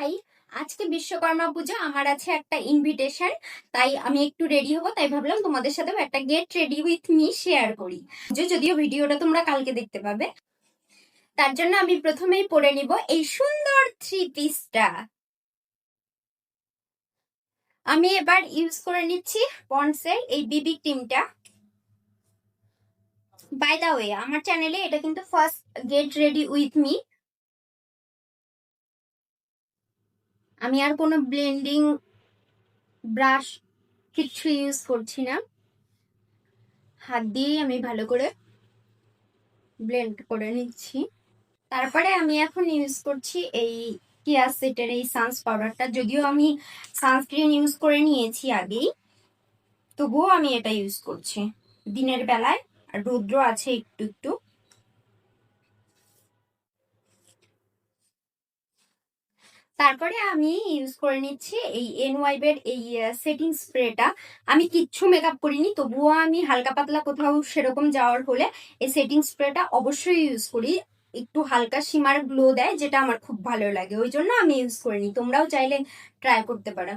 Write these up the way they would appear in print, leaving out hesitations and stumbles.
High, আজকে বিশ্বকর্মা পুজো, আমার আছে একটা ইনভিটেশন। তাই আমি একটু রেডি হব, তাই ভাবলাম তোমাদের সাথেও একটা get ready with me share করি। যদিও ভিডিওটা তোমরা কালকে দেখতে পাবে। তার জন্য আমি প্রথমেই পরে নিব এই সুন্দর থ্রি পিসটা। আমি এবার ইউজ করে নিচ্ছি পন্ডসের এই বিবি ক্রিমটা। বাই দা ওয়ে, আমার চ্যানেলে এটা কিন্তু first get ready with me. আমি আর কোনো ব্লেন্ডিং ব্রাশ কিছু ইউজ করছি না, হাত দিয়েই আমি ভালো করে ব্লেন্ড করে নিচ্ছি। তারপরে আমি এখন ইউজ করছি এই কিয়াসেটের এই সানস পাউডারটা। যদিও আমি সানস্ক্রিন ইউজ করে নিয়েছি আগেই, তবুও আমি এটা ইউজ করছি দিনের বেলায়, আর রৌদ্র আছে একটু একটু। তারপরে আমি ইউজ করে নিচ্ছি এই NYB এর এই সেটিং স্প্রেটা। আমি কিচ্ছু মেকআপ করিনি, তবুও আমি হালকা পাতলা কোথাও সেরকম যাওয়ার হলে এই সেটিং স্প্রেটা অবশ্যই ইউজ করি। একটু হালকা শিমার গ্লো দেয়, যেটা আমার খুব ভালো লাগে, ওই জন্য আমি ইউজ করিনি। তোমরাও চাইলে ট্রাই করতে পারো।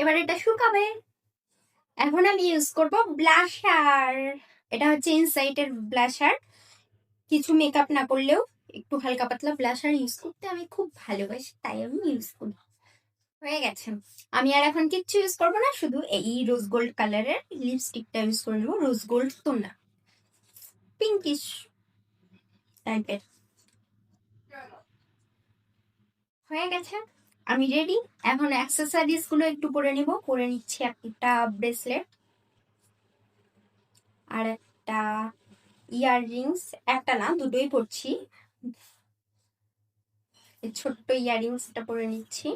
এবার এটা শুকাবে। এখন আমি ইউজ করব ব্লাশার। এটা হচ্ছে ইনসাইটের ব্লাশার। কিছু মেকআপ না করলেও একটু হালকা পাতলা ব্লাশার ইউজ করতে আমি খুব ভালোবাসি, তাই আমি ইউজ করি। হয়ে গেছে। আমি আর এখন কিচ্ছু ইউজ করবো না, শুধু এই রোজ গোল্ড কালারের লিপস্টিকটা ইউজ করে নেবো। রোজ গোল্ড তো না, পিঙ্কিশ টাইপের। হয়ে গেছে, আমি রেডি। এখন অ্যাক্সেসরিজ গুলো একটু পরে নিব। পরে নিচ্ছি একটা ব্রেসলেট আর একটা ইয়াররিংস। একটা না, দুটোই পরছি। ছোট্ট ইয়াররিংসটা পরে নিচ্ছি।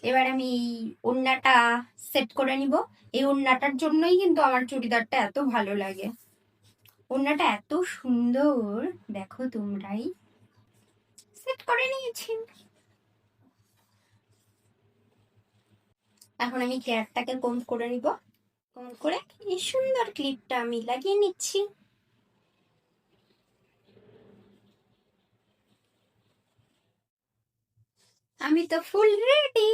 এবার আমি ওড়নাটা সেট করে নিব। এই ওড়নাটার জন্যই কিন্তু আমার চুড়িদারটা এত ভালো লাগে। ওড়নাটা এত সুন্দর, দেখো তোমরাই। সেট করে নিয়েছি। এখন আমি হেয়ারটাকে কম্ব করে নিব। কম্ব করে এই সুন্দর ক্লিপটা আমি লাগিয়ে নিচ্ছি। আমি তো ফুল রেডি।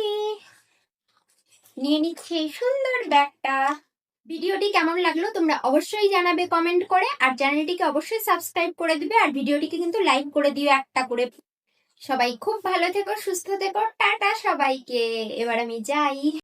নিয়ে নিচ্ছি এই সুন্দর ব্যাগটা। ভিডিওটি কেমন লাগলো তোমরা অবশ্যই জানাবে কমেন্ট করে, আর চ্যানেলটিকে অবশ্যই সাবস্ক্রাইব করে দিবে, আর ভিডিওটিকে কিন্তু লাইক করে দিও একটা করে। সবাই খুব ভালো থেকো, সুস্থ থেকো, টাটা সবাইকে। এবার আমি যাই।